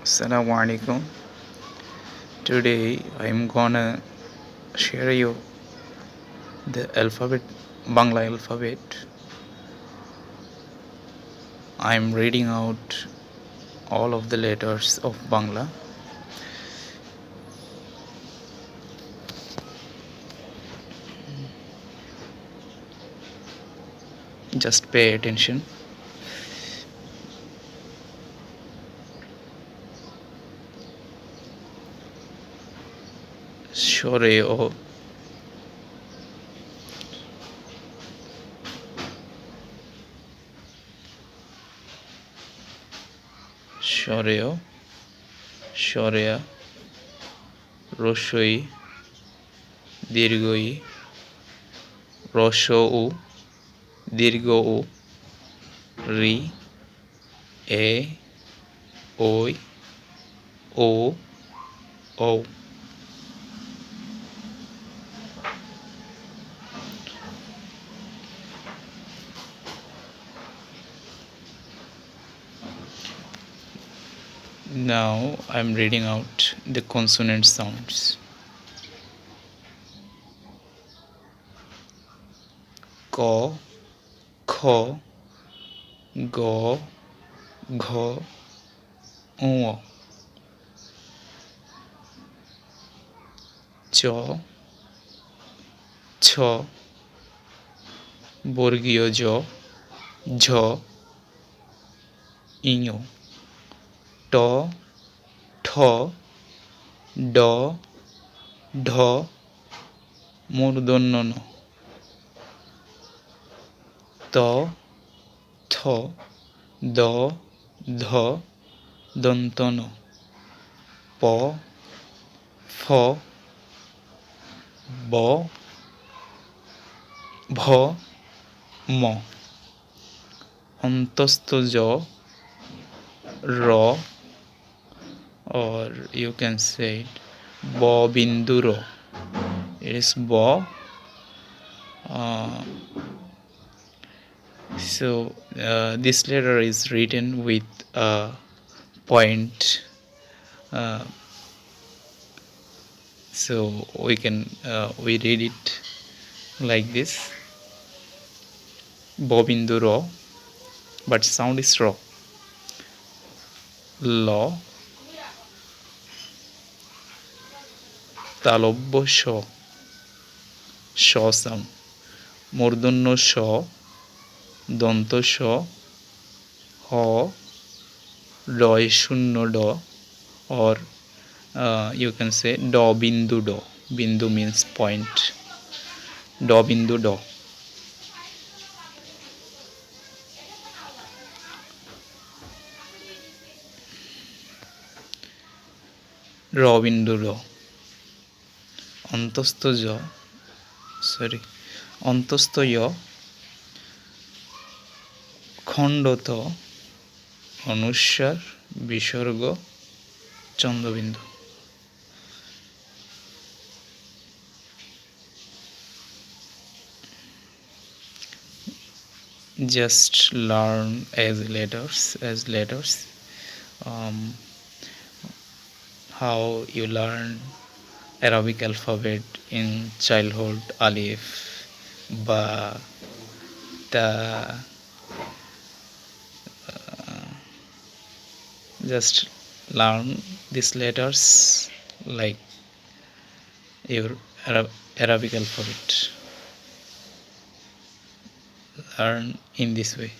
Assalamu alaikum. Today I'm gonna share you the alphabet, Bangla alphabet. I'm reading out all of the letters of Bangla. Just pay attention. Shoreo, Shoreo, Shorea, Roshoi, Dirgoi, Roshou, Dirgou, Ri, A, Oi, O, O. Now I'm reading out the consonant sounds. Ko, Kho, Go, Gho, Ngo. Cho, Cho, বর্গীয় জ, ঝ, ইঞ, ট, ঠ, ড, ঢ, মূর্ধন্য ণ, ত, থ, দ, ধ, দন্ত ন, প, ফ, ব, ভ, ম, অন্তস্থ জ, র, or you can say it ব বিন্দু র. It is ব. This letter is written with a point, so we read it like this, ব বিন্দু র, but sound is র. ল, তালব্য শ, শ sound, মূর্ধন্য শ, দন্ত স, হ, রয় শূন্য ড, or you can say ড বিন্দু ড. বিন্দু means point. ড বিন্দু ড. র বিন্দু র. অন্তস্থ জ, অন্তস্থ য়, খণ্ডত, অনুস্বার, বিসর্গ, Chandrabindu. Just learn as letters. How you learn Arabic alphabet in childhood: alif, ba, ta. Just learn these letters like your Arabic alphabet. Learn in this way.